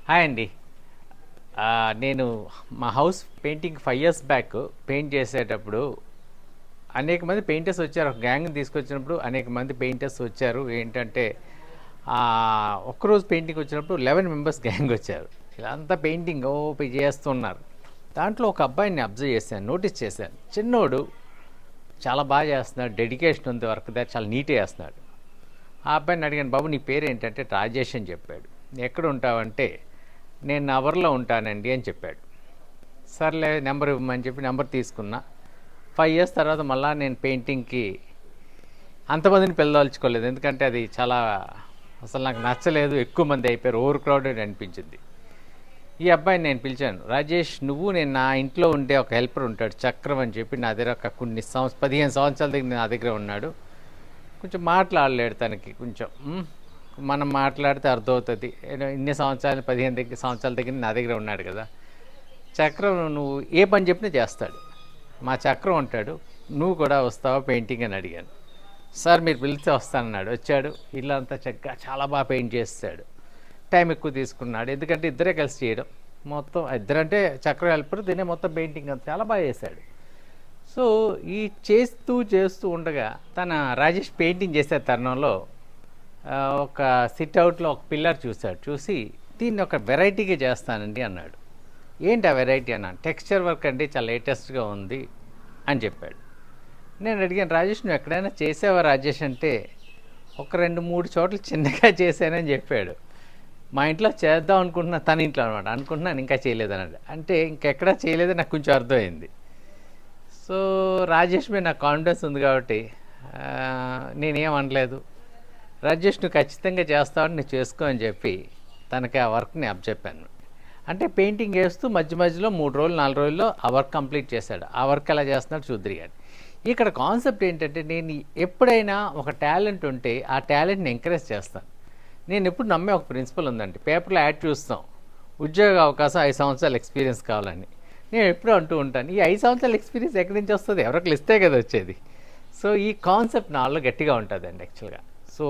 Hi అండి. నేను మా house painting 5 years back paint చేసేటప్పుడు అనేక మంది పెయింటర్స్ వచ్చారు. ఒక గ్యాంగ్ తీసుకొచ్చినప్పుడు అనేక మంది పెయింటర్స్ వచ్చారు. ఏంటంటే ఒక్కరోజు పెయింటింగ్ వచ్చినప్పుడు 11 మెంబర్స్ గ్యాంగ్ వచ్చారు. ఇలా అంతా పెయింటింగ్ చేస్తున్నారు. దాంట్లో ఒక అబ్బాయిని అబ్జర్వ్ చేశాను, నోటీస్ చేశాను. చిన్నోడు చాలా బాగా చేస్తున్నాడు, డెడికేషన్ ఉంది వర్క్ దగ్గర, చాలా నీట్గా చేస్తున్నాడు. ఆ అబ్బాయిని అడిగాను, బాబు నీ పేరు ఏంటంటే రాజేష్ అని చెప్పాడు. ఎక్కడ ఉంటావంటే నేను నవర్లో ఉంటానండి అని చెప్పాడు. సర్లే నెంబర్ ఇవ్వమని చెప్పి నెంబర్ తీసుకున్నా. 5 ఇయర్స్ తర్వాత మళ్ళీ నేను పెయింటింగ్కి అంతమందిని పిలదలుచుకోలేదు, ఎందుకంటే అది చాలా అసలు నాకు నచ్చలేదు. ఎక్కువ మంది అయిపోయారు, ఓవర్ క్రౌడెడ్ అనిపించింది. ఈ అబ్బాయిని నేను పిలిచాను, రాజేష్ నువ్వు నేను నా ఇంట్లో ఉండే ఒక హెల్పర్ ఉంటాడు చక్రం అని చెప్పి, నా దగ్గర ఒక 15 సంవత్సరాల దగ్గర నా దగ్గర ఉన్నాడు. కొంచెం మాట్లాడలేడు తనకి, కొంచెం మనం మాట్లాడితే అర్థమవుతుంది. ఇన్ని సంవత్సరాలు 15 సంవత్సరాల దగ్గర నా దగ్గర ఉన్నాడు కదా. చక్రం నువ్వు ఏ పని చెప్పినా చేస్తాడు. మా చక్రం ఉంటాడు, నువ్వు కూడా వస్తావా పెయింటింగ్ అని అడిగాను. సార్ మీరు పిలిస్తే వస్తానన్నాడు. వచ్చాడు, ఇల్లు అంతా చక్కగా చాలా బాగా పెయింట్ చేస్తాడు. టైం ఎక్కువ తీసుకున్నాడు, ఎందుకంటే ఇద్దరే కలిసి చేయడం. మొత్తం ఇద్దరంటే చక్రం హెల్పర్, దీనే మొత్తం పెయింటింగ్ అంతా చాలా బాగా చేశాడు. సో ఈ చేస్తూ ఉండగా తన రాజేష్ పెయింటింగ్ చేసే తరుణంలో ఒక సిట్అవుట్లో ఒక పిల్లర్ చూశాడు. చూసి దీన్ని ఒక వెరైటీగా చేస్తానండి అన్నాడు. ఏంటి ఆ వెరైటీ అన్నాను. టెక్స్చర్ వర్క్ అండి, చాలా లేటెస్ట్గా ఉంది అని చెప్పాడు. నేను అడిగాను, రాజేష్ నువ్వు ఎక్కడైనా చేసావా రాజేష్ అంటే, ఒక 2-3 చోట్ల చిన్నగా చేశానని చెప్పాడు. మా ఇంట్లో చేద్దాం అనుకుంటున్నా, తన ఇంట్లో అనమాట, అనుకుంటున్నాను ఇంకా చేయలేదు అన్నాడు. అంటే ఇంకెక్కడా చేయలేదని నాకు కొంచెం అర్థమైంది. సో రాజేష్ మీద నాకు కాన్ఫిడెన్స్ ఉంది కాబట్టి నేనేం అనలేదు. రాజేష్ నువ్వు ఖచ్చితంగా చేస్తావని నువ్వు చేసుకో అని చెప్పి తనకి ఆ వర్క్ని అప్పచెప్పాను. అంటే పెయింటింగ్ వేస్తూ మధ్య మధ్యలో 3 రోజులు 4 రోజుల్లో ఆ వర్క్ కంప్లీట్ చేశాడు. ఆ వర్క్ ఎలా చేస్తున్నాడు చూద్దరు కానీ. ఇక్కడ కాన్సెప్ట్ ఏంటంటే, నేను ఎప్పుడైనా ఒక టాలెంట్ ఉంటే ఆ టాలెంట్ని ఎంకరేజ్ చేస్తాను. నేను ఎప్పుడు నమ్మే ఒక ప్రిన్సిపల్ ఉందండి. పేపర్లో యాడ్ చూస్తాం, ఉద్యోగ అవకాశం 5 సంవత్సరాల ఎక్స్పీరియన్స్ కావాలని. నేను ఎప్పుడూ అంటూ ఉంటాను, ఈ 5 సంవత్సరాల ఎక్స్పీరియన్స్ ఎక్కడి నుంచి వస్తుంది, ఎవరికి ఇస్తే కదా వచ్చేది. సో ఈ కాన్సెప్ట్ నాలో గట్టిగా ఉంటుందండి యాక్చువల్గా. సో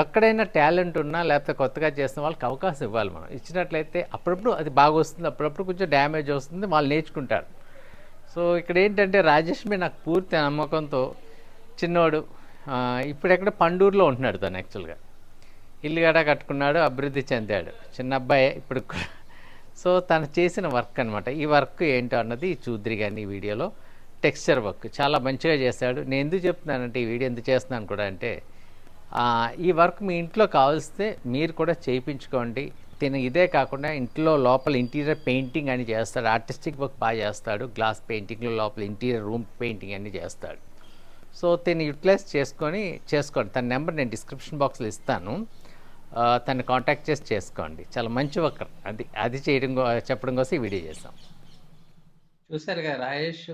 ఎక్కడైనా టాలెంట్ ఉన్నా లేకపోతే కొత్తగా చేసిన వాళ్ళకి అవకాశం ఇవ్వాలి. మనం ఇచ్చినట్లయితే అప్పుడప్పుడు అది బాగా వస్తుంది, అప్పుడప్పుడు కొంచెం డ్యామేజ్ వస్తుంది, వాళ్ళు నేర్చుకుంటారు. సో ఇక్కడ ఏంటంటే రాజేష్ మీద నాకు పూర్తి నమ్మకంతో, చిన్నోడు ఇప్పుడెక్కడ పండూరులో ఉంటున్నాడు తను యాక్చువల్గా. ఇల్లు గడా కట్టుకున్నాడు, అభివృద్ధి చెందాడు, చిన్న అబ్బాయే ఇప్పుడు. సో తను చేసిన వర్క్ అనమాట. ఈ వర్క్ ఏంటో అన్నది చూద్దరి కానీ ఈ వీడియోలో. టెక్స్చర్ వర్క్ చాలా మంచిగా చేశాడు. నేను ఎందుకు చెప్తున్నానంటే, ఈ వీడియో ఎందుకు చేస్తున్నాను కూడా అంటే, ఈ వర్క్ మీ ఇంట్లో కావలిస్తే మీరు కూడా చేయించుకోండి. తిన ఇదే కాకుండా ఇంట్లో లోపల ఇంటీరియర్ పెయింటింగ్ అని చేస్తాడు, ఆర్టిస్టిక్ వర్క్ బాగా చేస్తాడు. గ్లాస్ పెయింటింగ్లో లోపల ఇంటీరియర్ రూమ్ పెయింటింగ్ అన్నీ చేస్తాడు. సో దీన్ని యూటిలైజ్ చేసుకోండి. తన నెంబర్ నేను డిస్క్రిప్షన్ బాక్స్లో ఇస్తాను, తను కాంటాక్ట్ చేసి చేసుకోండి. చాలా మంచి వర్క్ అది చెప్పడం కోసం ఈ వీడియో చేసాం. చూసారుగా రాజేష్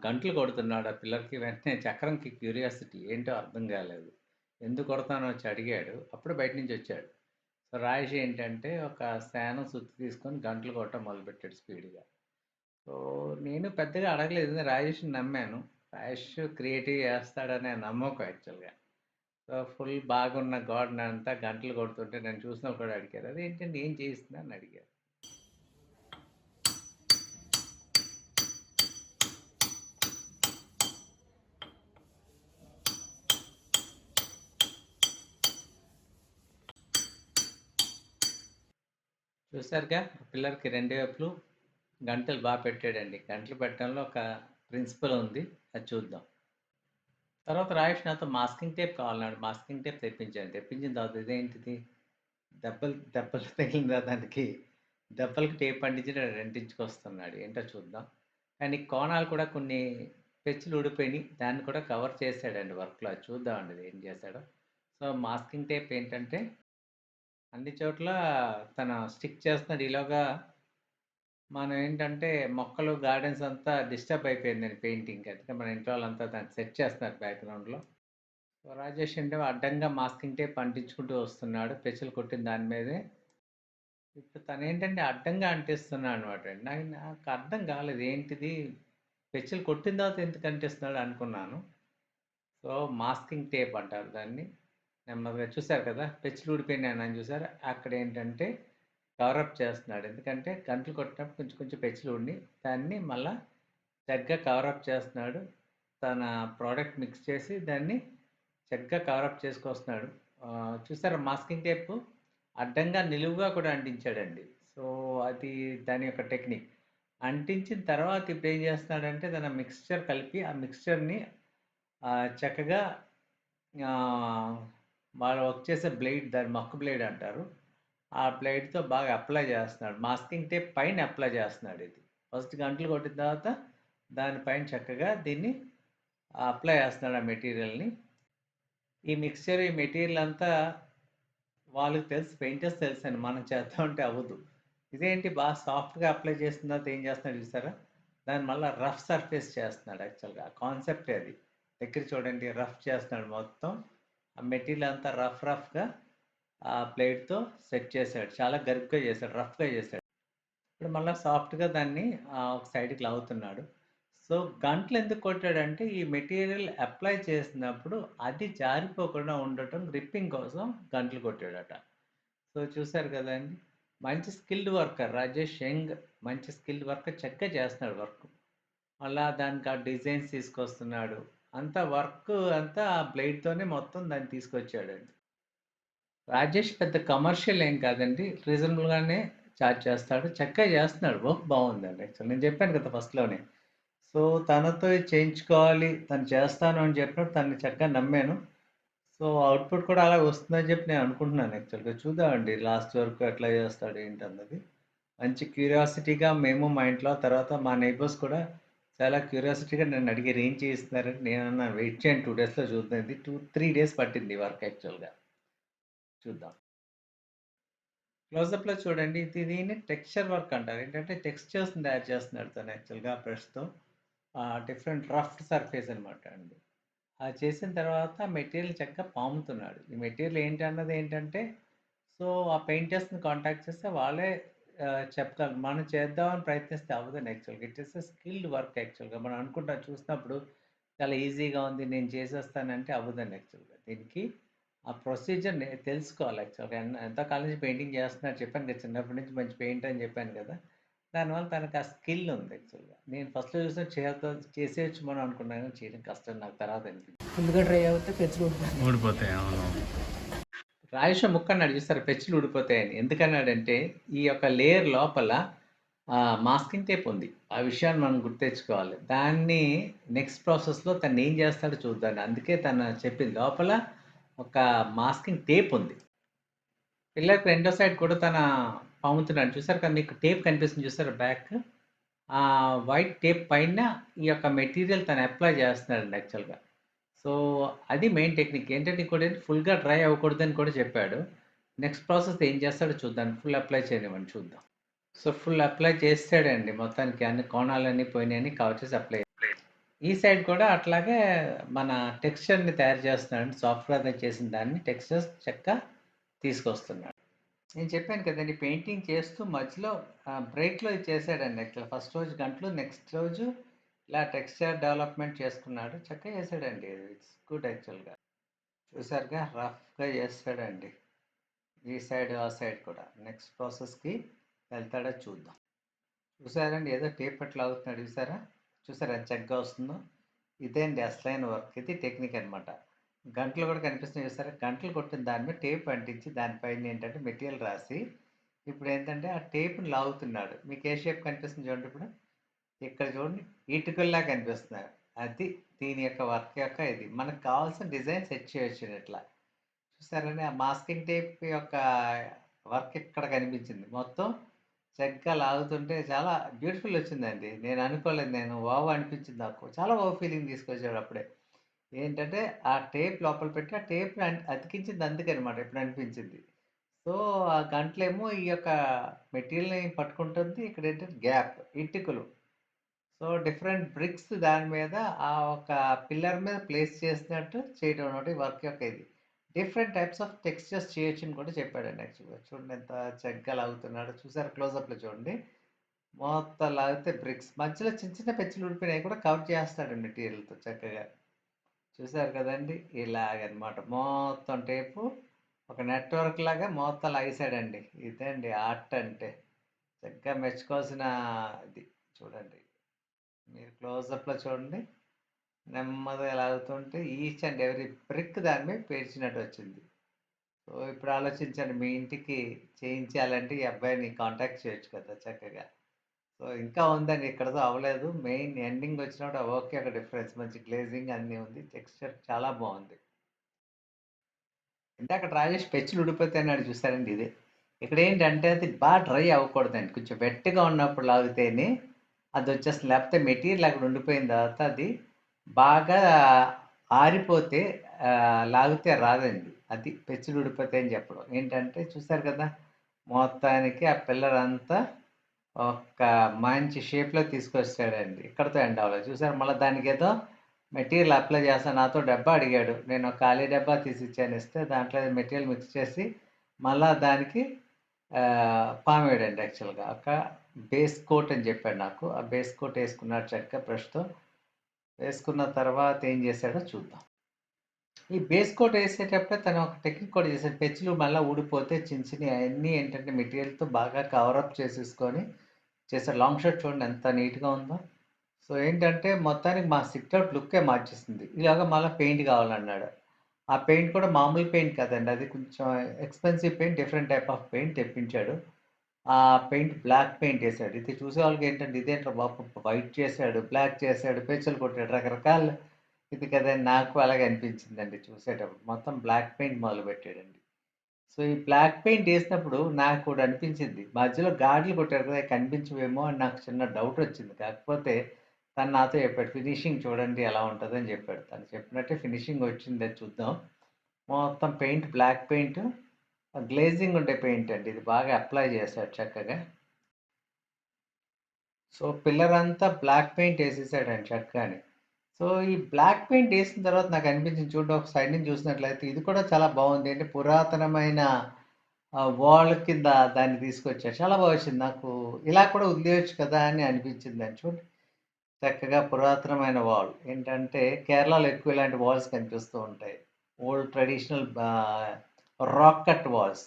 గంటలు కొడుతున్నాడు ఆ పిల్లర్కి. వెంటనే చక్రంకి క్యూరియాసిటీ ఏంటో అర్థం కాలేదు, ఎందుకు కొడతానో వచ్చి అడిగాడు. అప్పుడు బయట నుంచి వచ్చాడు. సో రాజేష్ ఏంటంటే ఒక శానం సుత్తి తీసుకొని గంటలు కొట్టడం మొదలుపెట్టాడు స్పీడ్గా. సో నేను పెద్దగా అడగలేదు, రాజేష్ని నమ్మాను. రాజేష్ క్రియేటివ్ చేస్తాడనే నమ్మకం యాక్చువల్గా. సో ఫుల్ బాగున్న గాడ్ని అంతా గంటలు కొడుతుంటే నేను చూసిన కూడా అడిగారు, అదేంటండి ఏం చేయిస్తున్నా అని అడిగారు. చూసారుగా పిల్లర్కి 2 వైపులు గంటలు బాగా పెట్టాడండి. గంటలు పెట్టడంలో ఒక ప్రిన్సిపల్ ఉంది, అది చూద్దాం. తర్వాత రాజేష్ నాతో మాస్కింగ్ టేప్ కావాలన్నాడు. మాస్కింగ్ టేప్ తెప్పించిన తర్వాత ఇదేంటిది, దెబ్బలు దెబ్బలు తగిలిందా దానికి, దెబ్బలకి టేప్ అంటించి అంటించుకొస్తున్నాడు. ఏంటో చూద్దాం. కానీ కోణాలు కూడా కొన్ని పెచ్చులు ఊడిపోయినాయి, దాన్ని కూడా కవర్ చేశాడండి వర్క్లో. అది చూద్దామండి అది ఏం చేశాడో. సో మాస్కింగ్ టేప్ ఏంటంటే అన్ని చోట్ల తన స్టిక్ చేస్తున్నాడు. ఈలోగా మనం ఏంటంటే మొక్కలు గార్డెన్స్ అంతా డిస్టర్బ్ అయిపోయిందండి పెయింటింగ్. అందుకే మన ఇంట్లో వాళ్ళంతా దాన్ని సెట్ చేస్తున్నారు బ్యాక్గ్రౌండ్లో. సో రాజేష్ అంటే అడ్డంగా మాస్కింగ్ టేప్ అంటించుకుంటూ వస్తున్నాడు, పెచ్చులు కొట్టిన దాని మీదే. ఇప్పుడు తను ఏంటంటే అడ్డంగా అంటిస్తున్నాడు అనమాట. నాకు అర్థం కాలేదు, ఏంటిది పెచ్చులు కొట్టిన తర్వాత ఎందుకు అంటిస్తున్నాడు అనుకున్నాను. సో మాస్కింగ్ టేప్ అంటారు దాన్ని. నెమ్మదిగా చూసారు కదా, పెచ్చులు ఊడిపోయినాయని చూసారు. అక్కడ ఏంటంటే కవరప్ చేస్తున్నాడు. ఎందుకంటే గంటలు కొట్టినప్పుడు కొంచెం కొంచెం పెచ్చులు ఉండి దాన్ని మళ్ళా చక్కగా కవరప్ చేస్తున్నాడు. తన ప్రోడక్ట్ మిక్స్ చేసి దాన్ని చక్కగా కవరప్ చేసుకొస్తున్నాడు. చూసారా మాస్కింగ్ టేపు అడ్డంగా నిలువుగా కూడా అంటించాడండి. సో అది దాని యొక్క టెక్నిక్. అంటించిన తర్వాత ఇప్పుడు ఏం చేస్తున్నాడంటే తన మిక్స్చర్ కలిపి ఆ మిక్స్చర్ని చక్కగా వాళ్ళు వర్క్ చేసే బ్లేడ్, దాన్ని మక్కు బ్లేడ్ అంటారు. ఆ బ్లేడ్తో బాగా అప్లై చేస్తున్నాడు. మాస్కింగ్ టేప్ పైన అప్లై చేస్తున్నాడు. ఇది ఫస్ట్ గంటలు కొట్టిన తర్వాత దానిపైన చక్కగా దీన్ని అప్లై చేస్తున్నాడు ఆ మెటీరియల్ని. ఈ మిక్స్చర్, ఈ మెటీరియల్ అంతా వాళ్ళకి తెలుసు, పెయింటర్స్ తెలుసండి. మనం చేద్దామంటే అవ్వదు. ఇదేంటి బాగా సాఫ్ట్గా అప్లై చేసిన తర్వాత ఏం చేస్తున్నాడు చూసారా, దాన్ని మళ్ళీ రఫ్ సర్ఫేస్ చేస్తున్నాడు. యాక్చువల్గా కాన్సెప్టే అది. దగ్గర చూడండి, రఫ్ చేస్తున్నాడు మొత్తం. ఆ మెటీరియల్ అంతా రఫ్గా ఆ ప్లేట్తో సెట్ చేశాడు. చాలా గరుగ్గా చేశాడు, రఫ్గా చేశాడు. ఇప్పుడు మళ్ళీ సాఫ్ట్గా దాన్ని ఒక సైడ్కి లాగుతున్నాడు. సో గంటలు ఎందుకు కొట్టాడంటే ఈ మెటీరియల్ అప్లై చేసినప్పుడు అది జారిపోకుండా ఉండటం, గ్రిప్పింగ్ కోసం గంటలు కొట్టాడట. సో చూసారు కదండి, మంచి స్కిల్డ్ వర్కర్ రాజేష్ యంగ్, మంచి స్కిల్డ్ వర్కర్, చక్కగా చేస్తున్నాడు వర్క్. మళ్ళా దానికి ఆ డిజైన్స్ తీసుకొస్తున్నాడు. అంతా వర్క్ అంతా ఆ బ్లేడ్తోనే మొత్తం దాన్ని తీసుకొచ్చాడండి. రాజేష్ పెద్ద కమర్షియల్ ఏం కాదండి, రీజనబుల్గానే చార్జ్ చేస్తాడు, చక్కగా చేస్తున్నాడు. వర్క్ బాగుందండి. యాక్చువల్ నేను చెప్పాను కదా ఫస్ట్లోనే. సో తనతో చేయించుకోవాలి, తను చేస్తాను అని చెప్పినప్పుడు తనని చక్కగా నమ్మాను. సో అవుట్పుట్ కూడా అలా వస్తుందని చెప్పి నేను అనుకుంటున్నాను. యాక్చువల్గా చూద్దామండి లాస్ట్ వరకు ఎట్లా చేస్తాడు ఏంటన్నది. మంచి క్యూరియాసిటీగా మేము మా ఇంట్లో, తర్వాత మా నైబర్స్ కూడా చాలా క్యూరియాసిటీగా నన్ను అడిగారు ఏం చేస్తున్నారని. నేను అన్నాను వెయిట్ చేయండి, 2 డేస్లో చూద్దాం. ఇది 2-3 డేస్ పట్టింది వర్క్ యాక్చువల్గా. చూద్దాం. క్లోజప్లో చూడండి, దీన్ని టెక్స్చర్ వర్క్ అంటారు. ఏంటంటే టెక్స్చర్స్ని తయారు చేస్తున్నాడు తను యాక్చువల్గా బ్రష్తో. డిఫరెంట్ రఫ్ సర్ఫేస్ అనమాట అండి. అది చేసిన తర్వాత మెటీరియల్ చక్కగా పాముతున్నాడు. ఈ మెటీరియల్ ఏంటి అన్నది ఏంటంటే, సో ఆ పెయింటర్స్ని కాంటాక్ట్ చేస్తే వాళ్ళే చెప్పగలరు. మనం చేద్దామని ప్రయత్నిస్తే అవ్వదండి యాక్చువల్గా. It is a skilled work యాక్చువల్గా. మనం అనుకుంటాం చూసినప్పుడు చాలా ఈజీగా ఉంది నేను చేసేస్తానంటే అవ్వదండి యాక్చువల్గా. దీనికి ఆ ప్రొసీజర్ తెలుసుకోవాలి యాక్చువల్గా. ఎంతో కాలం నుంచి పెయింటింగ్ చేస్తున్నాడు చెప్పాను కదా, చిన్నప్పటి నుంచి మంచి పెయింటర్ అని చెప్పాను కదా. దానివల్ల తనకు ఆ స్కిల్ ఉంది యాక్చువల్గా. నేను ఫస్ట్‌లో చూసిన చేసేయొచ్చు మనం అనుకున్నాను. చేయడం కష్టం నాకు తర్వాత అనిపించింది. ఫుల్‌గా డ్రై అవుతే పెచ్చులు ఊడిపోతాయి. అవును. రాయేష్ ముక్కన్నాడు చూసారా, పెచ్చులు ఊడిపోతాయని. ఎందుకన్నాడంటే ఈ యొక్క లేయర్ లోపల మాస్కింగ్ టేప్ ఉంది. ఆ విషయాన్ని మనం గుర్తెచ్చుకోవాలి. దాన్ని నెక్స్ట్ ప్రాసెస్‌లో తను ఏం చేస్తాడో చూద్దాం. అందుకే తను చెప్పింది లోపల ఒక మాస్కింగ్ టేప్ ఉంది. పిల్లర్‌కి రెండో సైడ్ కూడా తన పాముతున్నాడు. చూసారు కదా, మీకు టేప్ కనిపిస్తుంది చూసారా బ్యాక్? వైట్ టేప్ పైన ఈ యొక్క మెటీరియల్ తను అప్లై చేస్తున్నాడండి యాక్చువల్‌గా. సో అది మెయిన్ టెక్నిక్. ఏంటంటే ఇంకోటేంటి, ఫుల్‌గా డ్రై అవ్వకూడదని కూడా చెప్పాడు. నెక్స్ట్ ప్రాసెస్ ఏం చేస్తాడో చూద్దాం. ఫుల్ అప్లై చేయనివ్వండి చూద్దాం. సో ఫుల్ అప్లై చేసాడండి మొత్తానికి. అన్ని కోణాలన్నీ పోయినాయని కవర్ చేసి అప్లై. ఈ సైడ్ కూడా అట్లాగే మన టెక్స్చర్‌ని తయారు చేస్తున్నాడండి. సాఫ్ట్‌వేర్‌తో చేసిన దాన్ని టెక్స్చర్స్ చక్కగా తీసుకొస్తున్నాడు. నేను చెప్పాను కదండీ, పెయింటింగ్ చేస్తూ మధ్యలో బ్రేక్‌లో ఇది చేశాడండి యాక్చువల్‌గా. ఫస్ట్ రోజు గంటలు, నెక్స్ట్ రోజు ఇలా టెక్స్చర్ డెవలప్‌మెంట్ చేసుకున్నాడు. చక్కగా చేశాడండి. ఇట్స్ గుడ్ యాక్చువల్‌గా. చూసారుగా రఫ్‌గా చేస్తాడండి. ఈ సైడ్, ఆ సైడ్ కూడా. నెక్స్ట్ ప్రాసెస్‌కి వెళ్తాడో చూద్దాం. చూసారండి ఏదో టేప్ అట్లా లాగుతున్నాడు చూసారా? చూసారా ఎంత చక్కగా వస్తుందో? ఇదే అండి అసలైన వర్క్. ఇది టెక్నిక్ అనమాట. గంటలు కూడా కనిపిస్తున్నాయి చూసారా? గంటలు కొట్టిన దాని మీద టేప్ అంటించి దానిపైన ఏంటంటే మెటీరియల్ రాసి ఇప్పుడు ఏంటంటే ఆ టేప్‌ని లాగుతున్నాడు. మీకు ఏ షేప్ కనిపిస్తుంది చూడండి ఇప్పుడు? ఇక్కడ చూడండి ఇటుకల్లా కనిపిస్తున్నాయి. అది దీని యొక్క వర్క్ యొక్క ఇది. మనకు కావాల్సిన డిజైన్ సెట్ చేయొచ్చు ఇట్లా. చూసారండి ఆ మాస్కింగ్ టేప్ యొక్క వర్క్ ఇక్కడ కనిపించింది. మొత్తం చక్కగా లాగుతుంటే చాలా బ్యూటిఫుల్ వచ్చిందండి. నేను అనుకోలేదు. నేను వావ్ అనిపించింది నాకు. చాలా వావ్ ఫీలింగ్ తీసుకొచ్చాడు అప్పుడే. ఏంటంటే ఆ టేప్ లోపల పెట్టి ఆ టేప్‌ని అతికించింది అందుకనమాట ఇప్పుడు అనిపించింది. సో ఆ గంటలేమో ఈ యొక్క మెటీరియల్‌ని పట్టుకుంటుంది. ఇక్కడేంటంటే గ్యాప్ ఇటుకలు. సో డిఫరెంట్ బ్రిక్స్ దాని మీద ఆ ఒక పిల్లర్ మీద ప్లేస్ చేసినట్టు చేయడం అన్నమాట ఈ వర్క్ యొక్క ఇది. డిఫరెంట్ టైప్స్ ఆఫ్ టెక్స్చర్స్ చేయొచ్చని కూడా చెప్పాడండి యాక్చువల్‌గా. చూడండి ఎంత చక్కగా లాగుతున్నాడో. చూసారా క్లోజప్‌లో చూడండి. మొత్తం లాగితే బ్రిక్స్ మధ్యలో చిన్న చిన్న పెచ్చులు ఊడిపోయినయి కూడా కవర్ చేస్తాడు మెటీరియల్‌తో చక్కగా. చూసారు కదండీ! ఇలాగనమాట మొత్తం టేపు ఒక నెట్వర్క్ లాగా మొత్తం లాగేసాడండి. ఇదే అండి ఆర్ట్ అంటే. చక్కగా మెచ్చుకోవాల్సిన ఇది. చూడండి. మీరు క్లోజప్‌లో చూడండి. నెమ్మదిగా లాగుతుంటే ఈచ్ అండ్ ఎవ్రీ బ్రిక్ దాని మీద పేర్చినట్టు వచ్చింది. సో, ఇప్పుడు ఆలోచించండి, మీ ఇంటికి చేయించాలంటే ఈ అబ్బాయిని కాంటాక్ట్ చేయొచ్చు కదా చక్కగా. సో, ఇంకా ఉందండి, ఇక్కడితో అవ్వలేదు. మెయిన్ ఎండింగ్ వచ్చినప్పుడు ఆ వర్క్‌కి ఒక డిఫరెన్స్. మంచి గ్లేజింగ్ అన్నీ ఉంది. టెక్స్చర్ చాలా బావుంది. ఇందాక రాజేష్ పెచ్చులు ఉడిపోతాయి అన్నాడు చూసారండి ఇదే. ఇక్కడేంటంటే అది డ్రై అవ్వకూడదండి. కొంచెం వెట్‌గా ఉన్నప్పుడు లాగితేనే అదొచ్చేస్తుంది. లేకపోతే మెటీరియల్ అక్కడ ఉండిపోయిన తర్వాత అది బాగా ఆరిపోతే లాగితే రాదండి. అది పెచ్చులు ఉడిపోతాయని చెప్పడం. ఏంటంటే చూసారు కదా! మొత్తానికి ఆ పిల్లరంతా ఒక మంచి షేప్‌లో తీసుకొచ్చాడండి. ఇక్కడితో ఎండ్ అవ్వలేదు. చూసారా, మళ్ళా దానికేదో మెటీరియల్ అప్లై చేస్తా నాతో డబ్బా అడిగాడు. నేను ఒక ఖాళీ డబ్బా తీసిచ్చాను. ఇస్తే దాంట్లో మెటీరియల్ మిక్స్ చేసి మళ్ళా దానికి పామ్ వేయడండి యాక్చువల్‌గా. ఒక బేస్ కోట్ అని చెప్పాడు నాకు. ఆ బేస్ కోట్ వేసుకున్నాడు చక్కగా బ్రష్‌తో. వేసుకున్న తర్వాత ఏం చేశాడో చూద్దాం. ఈ బేస్ కోట్ వేసేటప్పుడే తను ఒక టెక్నిక్ కూడా చేశాడు. పెచ్చులు మళ్ళా ఊడిపోతే చిన్న చిన్నయి అయన్నీ ఏంటంటే మెటీరియల్‌తో బాగా కవరప్ చేసేసుకొని చేశాడు. లాంగ్ షర్ట్ చూడండి ఎంత నీట్‌గా ఉందో. సో, ఏంటంటే మొత్తానికి మా సిట్‌ఔట్ లుక్కే మార్చేసింది. ఇలాగ మళ్ళా పెయింట్ కావాలన్నాడు. ఆ పెయింట్ కూడా మామూలు పెయింట్ కాదండి. అది కొంచెం expensive paint, different type of paint తెప్పించాడు. ఆ పెయింట్ బ్లాక్ పెయింట్ ఏసాడు. ఇది చూసేవాళ్ళకి ఏంటంటే ఇదేంట్రా బాబు, వైట్ చేసాడు, బ్లాక్ చేసాడు, పెన్సిల్ కొట్టాడు, రకరకాల ఇది కదండీ. నాకు అలాగే అనిపించిందండి చూసేటప్పుడు. మొత్తం బ్లాక్ పెయింట్ మొదలుపెట్టాడండి. సో, ఈ బ్లాక్ పెయింట్ ఏసినప్పుడు నాకోటి అనిపించింది. మధ్యలో గాడులు కొట్టారు కదా! అయి కనిపించవేమో అని నాకు చిన్న డౌట్ వచ్చింది. కాకపోతే తను నాతో చెప్పాడు, "ఫినిషింగ్ చూడండి ఎలా ఉంటదని" చెప్పాడు. తను చెప్పినట్టే ఫినిషింగ్ వచ్చింది. అది చూద్దాం. మొత్తం పెయింట్ బ్లాక్ పెయింట్, గ్లేజింగ్ ఉండే పెయింట్ అండి. ఇది బాగా అప్లై చేశాడు చక్కగా. సో, పిల్లరంతా బ్లాక్ పెయింట్ ఏసేసాడండి చక్కగాని. సో, ఈ బ్లాక్ పెయింట్ ఏసిన తర్వాత నాకనిపించింది, చూడండి ఒక సైడ్ నుంచి చూసినట్లయితే ఇది కూడా చాలా బావుంది. అంటే పురాతనమైన వాల్ కింద దాన్ని తీసుకొచ్చారు. చాలా బా వచ్చింది. నాకు ఇలా కూడా వదిలేయొచ్చు కదా అని అనిపించిందండి. చూడండి చక్కగా పురాతనమైన వాల్. ఏంటంటే కేరళలో ఎక్కువ ఇలాంటి వాల్స్ కనిపిస్తూ ఉంటాయి. Old traditional rock cut walls.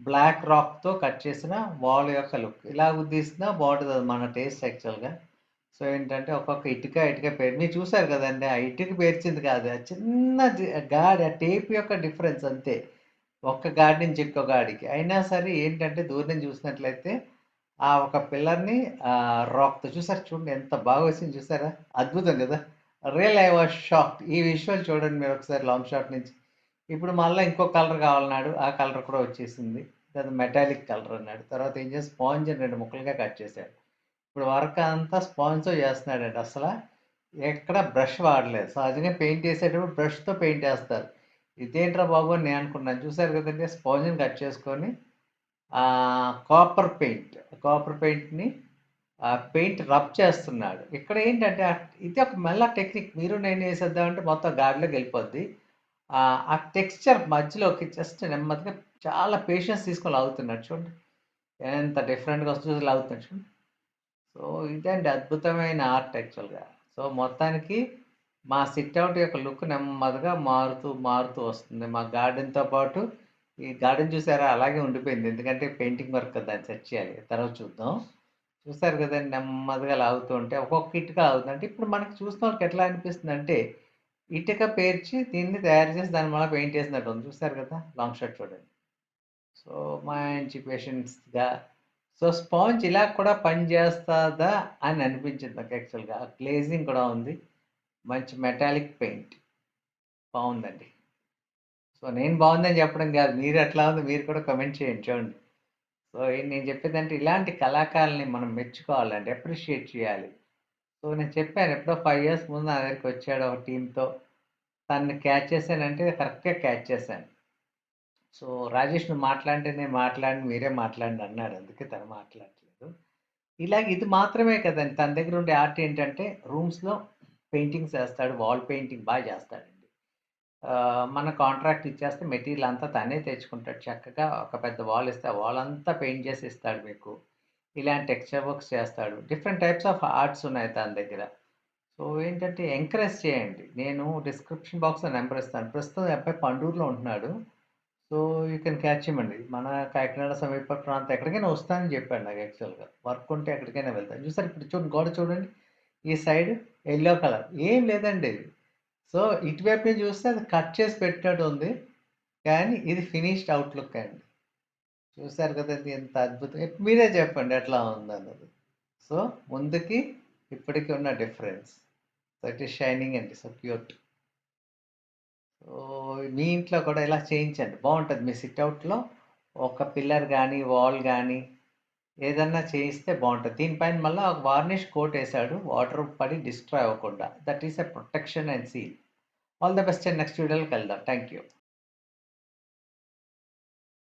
Black రాక్‌తో కట్ చేసిన వాల్ యొక్క లుక్. ఇలా తీసినా బావుంటదది మన టేస్ట్ యాక్చువల్‌గా. సో, ఏంటంటే ఒక్కొక్క ఇటుక, ఇటుక మీరు చూసారు కదండీ! ఆ ఇటుక పేర్చింది కాదు. ఆ చిన్న ఆ టేప్ యొక్క డిఫరెన్స్ అంతే. ఒక్క గాడి నుంచి ఇంకో గాడికి. అయినా సరే ఏంటంటే దూరం నుంచి చూసినట్లయితే ఆ ఒక పిల్లర్‌ని రాక్‌తో చూసారా, చూడండి ఎంత బాగా వచ్చింది చూసారా? అద్భుతం కదా! Real I was shocked. ఈ విజువల్ చూడండి మీరొకసారి లాంగ్ షాట్ నుంచి. ఇప్పుడు మళ్ళా ఇంకో కలర్ కావాలన్నాడు. ఆ కలర్ కూడా వచ్చేసింది. అది మెటాలిక్ కలర్ అన్నాడు. తర్వాత ఏం చేసి స్పాంజ్‌ని 2 ముక్కలుగా కట్ చేశాడు. ఇప్పుడు వర్క్ అంతా స్పాంజ్‌తో చేస్తున్నాడండి. ఎక్కడ బ్రష్ వాడలేదు. సహజంగా పెయింట్ ఏసేటప్పుడు బ్రష్‌తో పెయింట్ ఏస్తారు. ఇదేంట్రా బాబు అని నేను అనుకున్నాను. చూసారు కదండీ! స్పాంజ్‌ని కట్ చేసుకొని కాపర్ పెయింట్, కాపర్ పెయింట్‌ని పెయింట్ రబ్ చేస్తున్నాడు. ఇక్కడ ఏంటంటే ఇది ఒక మెల్ల టెక్నిక్. మీరు నేను ఏసేద్దామంటే మొత్తం గాడిలోకి వెళ్ళిపోద్ది. ఆ టెక్స్చర్ మధ్యలోకి జస్ట్ నెమ్మదిగా చాలా పేషెన్స్ తీసుకొని లాగుతున్నాడు చూడండి. ఎంత డిఫరెంట్‌గా వస్తుందో లాగుతున్నాడు చూడండి. సో, ఇదండి అద్భుతమైన ఆర్ట్ యాక్చువల్‌గా. సో, మొత్తానికి మా సిట్‌ఔట్ యొక్క లుక్ నెమ్మదిగా మారుతూ, మారుతూ వస్తుంది. మా గార్డెన్‌తో పాటు ఈ గార్డెన్ చూసారా అలాగే ఉండిపోయింది. ఎందుకంటే పెయింటింగ్ వర్క్ కదా! దాన్ని సెట్ చేయాలి. తర్వాత చూద్దాం. చూసారు కదండీ! నెమ్మదిగా లాగుతూ ఉంటే ఒక్కొక్క ఇటుక లాగుతుంది. అంటే ఇప్పుడు మనకి చూసినోళ్ళకి ఎట్లా అనిపిస్తుందంటే, ఇటుక పేర్చి దీన్ని తయారు చేసి దాని మళ్ళా పెయింట్ ఏసినట్టు ఉంది. చూసారు కదా! లాంగ్ షాట్ చూడండి. సో, మంచి పేషెన్స్‌గా, సో, స్పాంజ్ ఇలా కూడా పనిచేస్తదా అని అనిపించింది నాకు యాక్చువల్‌గా. గ్లేజింగ్ కూడా ఉంది. మంచి మెటాలిక్ పెయింట్. బావుందండి. సో, నేను బావుందని చెప్పడం కాదు. మీరు ఎట్లా ఉందో మీరు కూడా కామెంట్ చేయండి చూడండి. సో, నేను చెప్పేదంటే ఇలాంటి కళాకారుల్ని మనం మెచ్చుకోవాలండి. అప్రిషియేట్ చేయాలి. సో, నేను చెప్పాను ఎప్పుడో 5 ఇయర్స్ ముందు నా దగ్గరికొచ్చాడు ఒక టీమ్‌తో. తనని క్యాచ్ చేశానంటే కరెక్ట్‌గా క్యాచ్ చేశాను. సో, రాజేష్ నువ్వు మాట్లాడితే నేను మాట్లాడను, మీరే మాట్లాడండి అన్నాడు. అందుకే తను మాట్లాడట్లేదు. ఇలాగ ఇది మాత్రమే కదండీ. తన దగ్గర ఉండే ఆర్ట్ ఏంటంటే రూమ్స్‌లో పెయింటింగ్స్ ఏస్తాడు. వాల్ పెయింటింగ్ చేస్తాడండి. మన కాంట్రాక్ట్ ఇచ్చేస్తే మెటీరియల్ అంతా తనే తెచ్చుకుంటాడు. చక్కగా ఒక పెద్ద వాల్ ఇస్తే ఆ వాల్ అంతా పెయింట్ చేసి ఇస్తాడు మీకు. ఇలాంటి టెక్స్చర్ వర్క్స్ చేస్తాడు. డిఫరెంట్ టైప్స్ ఆఫ్ ఆర్ట్స్ ఉన్నాయి తన దగ్గర. సో, ఏంటంటే ఎంకరేజ్ చేయండి. నేను డిస్క్రిప్షన్ బాక్స్‌లో నంబర్ ఇస్తాను. ప్రస్తుతం ఈ అబ్బాయి పండూరులో ఉంటున్నాడు. So you can catch him అండి. మన కాకినాడ సమీప ప్రాంతం ఎక్కడికైనా వస్తానని చెప్పాడు నాకు యాక్చువల్‌గా. వర్క్ ఉంటే ఎక్కడికైనా వెళ్తాను. చూసారా ఇప్పుడు చూడండి గోడ చూడండి. ఈ సైడ్ యెల్లో కలర్. ఏం లేదండి. సో ఇటువైపు నుంచి చూస్తే అది కట్ చేసి పెట్టినట్టు ఉంది. కానీ ఇది ఫినిష్డ్ అవుట్‌లుక్ అండి. చూసారు కదండీ ఎంత అద్భుతం. మీరే చెప్పండి ఎట్లా ఉందన్నది. సో ముందుకి ఇప్పటికి ఉన్న difference. So it is shining అండి. So cute. సో మీ ఇంట్లో కూడా ఇలా చేయించండి. బావుంటది. మీ సిట్‌ఔట్‌లో ఒక పిల్లర్ గానీ, వాల్ గానీ ఏదన్నా చేయిస్తే బావుంటది. దీనిపైన మళ్ళా ఒక వార్నిష్ కోటేసాడు. వాటర్ పడి డిస్ట్రాయ్ అవ్వకుండా. That is a protection and seal. All the best అండి. నెక్స్ట్ వీడియోలో కలుద్దాం. Thank you.